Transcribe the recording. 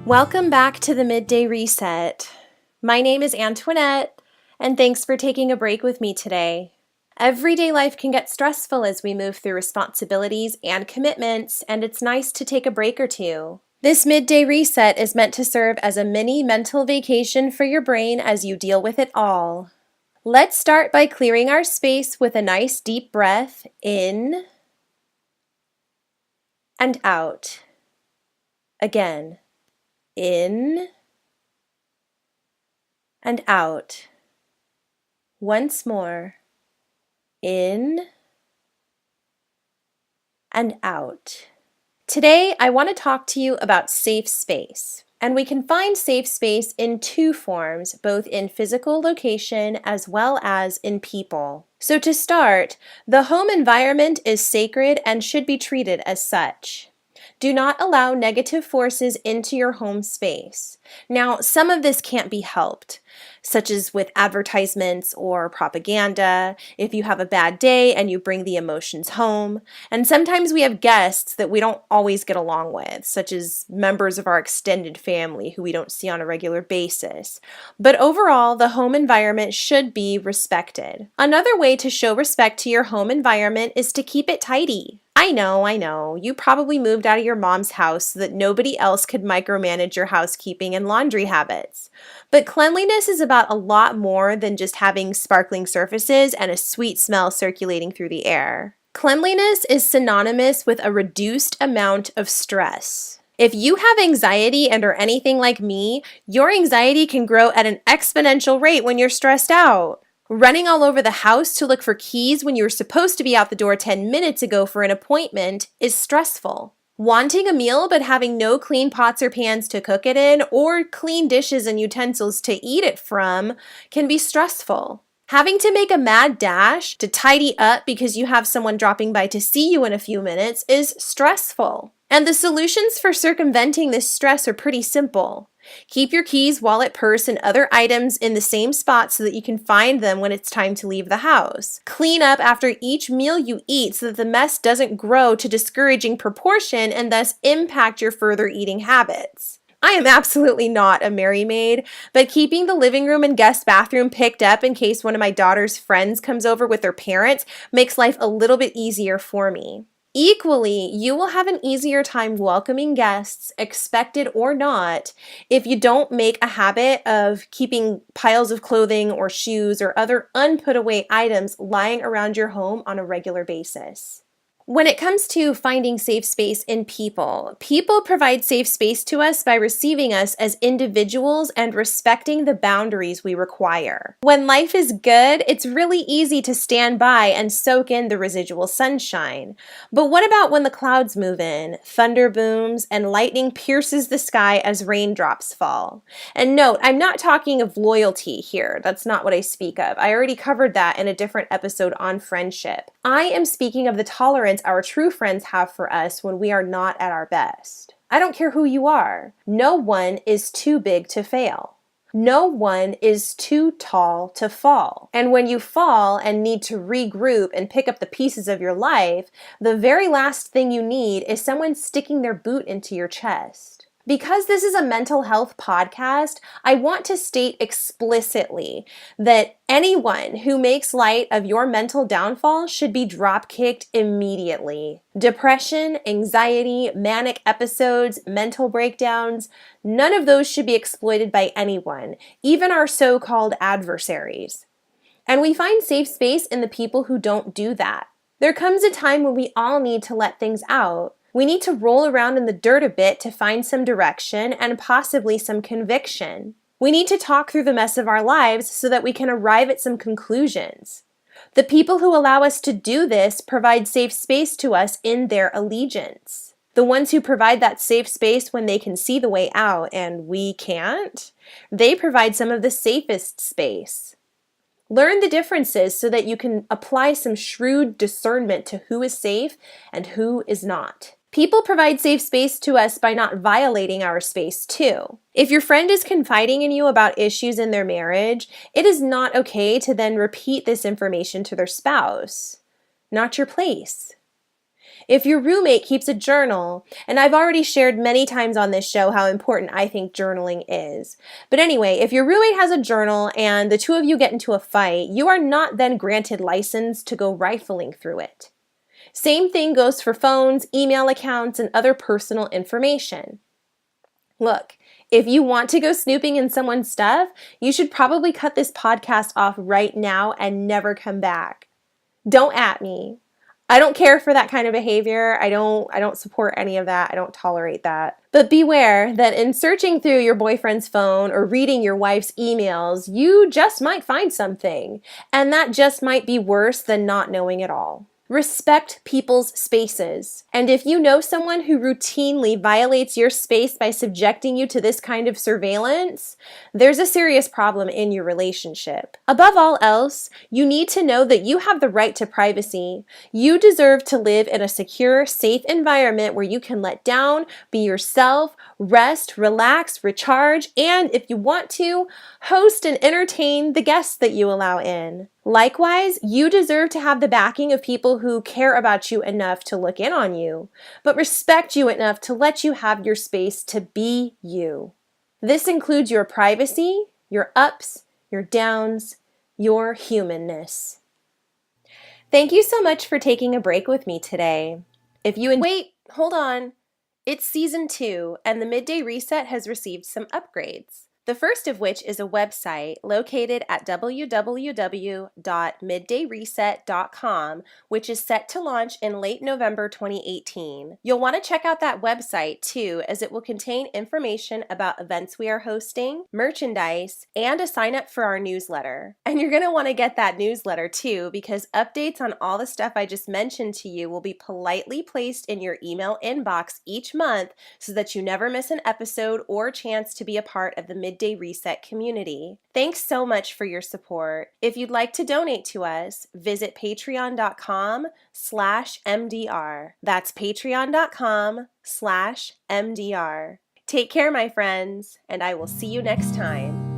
Welcome back to the Midday Reset. My name is Antoinette, and thanks for taking a break with me today. Everyday life can get stressful as we move through responsibilities and commitments, and it's nice to take a break or two. This Midday Reset is meant to serve as a mini mental vacation for your brain as you deal with it all. Let's start by clearing our space with a nice deep breath in and out. Again. In and out. Once more. In and out. Today, I want to talk to you about safe space. And we can find safe space in two forms, both in physical location as well as in people. So to start, the home environment is sacred and should be treated as such. Do not allow negative forces into your home space. Now, some of this can't be helped, such as with advertisements or propaganda, if you have a bad day and you bring the emotions home. And sometimes we have guests that we don't always get along with, such as members of our extended family who we don't see on a regular basis. But overall, the home environment should be respected. Another way to show respect to your home environment is to keep it tidy. I know. You probably moved out of your mom's house so that nobody else could micromanage your housekeeping and laundry habits. But cleanliness is about a lot more than just having sparkling surfaces and a sweet smell circulating through the air. Cleanliness is synonymous with a reduced amount of stress. If you have anxiety and are anything like me, your anxiety can grow at an exponential rate when you're stressed out. Running all over the house to look for keys when you were supposed to be out the door 10 minutes ago for an appointment is stressful. Wanting a meal but having no clean pots or pans to cook it in or clean dishes and utensils to eat it from can be stressful. Having to make a mad dash to tidy up because you have someone dropping by to see you in a few minutes is stressful. And the solutions for circumventing this stress are pretty simple. Keep your keys, wallet, purse, and other items in the same spot so that you can find them when it's time to leave the house. Clean up after each meal you eat so that the mess doesn't grow to discouraging proportion and thus impact your further eating habits. I am absolutely not a Mary Maid, but keeping the living room and guest bathroom picked up in case one of my daughter's friends comes over with their parents makes life a little bit easier for me. Equally, you will have an easier time welcoming guests, expected or not, if you don't make a habit of keeping piles of clothing or shoes or other unput-away items lying around your home on a regular basis. When it comes to finding safe space in people provide safe space to us by receiving us as individuals and respecting the boundaries we require. When life is good, it's really easy to stand by and soak in the residual sunshine. But what about when the clouds move in, thunder booms, and lightning pierces the sky as raindrops fall? And note, I'm not talking of loyalty here. That's not what I speak of. I already covered that in a different episode on friendship. I am speaking of the tolerance our true friends have for us when we are not at our best. I don't care who you are. No one is too big to fail. No one is too tall to fall. And when you fall and need to regroup and pick up the pieces of your life, the very last thing you need is someone sticking their boot into your chest. Because this is a mental health podcast, I want to state explicitly that anyone who makes light of your mental downfall should be drop-kicked immediately. Depression, anxiety, manic episodes, mental breakdowns, none of those should be exploited by anyone, even our so-called adversaries. And we find safe space in the people who don't do that. There comes a time when we all need to let things out. We need to roll around in the dirt a bit to find some direction and possibly some conviction. We need to talk through the mess of our lives so that we can arrive at some conclusions. The people who allow us to do this provide safe space to us in their allegiance. The ones who provide that safe space when they can see the way out and we can't, they provide some of the safest space. Learn the differences so that you can apply some shrewd discernment to who is safe and who is not. People provide safe space to us by not violating our space too. If your friend is confiding in you about issues in their marriage, it is not okay to then repeat this information to their spouse. Not your place. If your roommate keeps a journal, and I've already shared many times on this show how important I think journaling is. But anyway, if your roommate has a journal and the two of you get into a fight, you are not then granted license to go rifling through it. Same thing goes for phones, email accounts, and other personal information. Look, if you want to go snooping in someone's stuff, you should probably cut this podcast off right now and never come back. Don't at me. I don't care for that kind of behavior. I don't support any of that. I don't tolerate that. But beware that in searching through your boyfriend's phone or reading your wife's emails, you just might find something. And that just might be worse than not knowing at all. Respect people's spaces. And if you know someone who routinely violates your space by subjecting you to this kind of surveillance, there's a serious problem in your relationship. Above all else, you need to know that you have the right to privacy. You deserve to live in a secure, safe environment where you can let down, be yourself, rest, relax, recharge, and if you want to, host and entertain the guests that you allow in. Likewise, you deserve to have the backing of people who care about you enough to look in on you, but respect you enough to let you have your space to be you. This includes your privacy, your ups, your downs, your humanness. Thank you so much for taking a break with me today. Wait, hold on. It's season 2, and the Midday Reset has received some upgrades. The first of which is a website located at www.middayreset.com, which is set to launch in late November 2018. You'll want to check out that website too, as it will contain information about events we are hosting, merchandise, and a sign up for our newsletter. And you're going to want to get that newsletter too, because updates on all the stuff I just mentioned to you will be politely placed in your email inbox each month so that you never miss an episode or chance to be a part of the Midday Reset community. Thanks so much for your support. If you'd like to donate to us, visit patreon.com/MDR. That's patreon.com/MDR. Take care, my friends, and I will see you next time.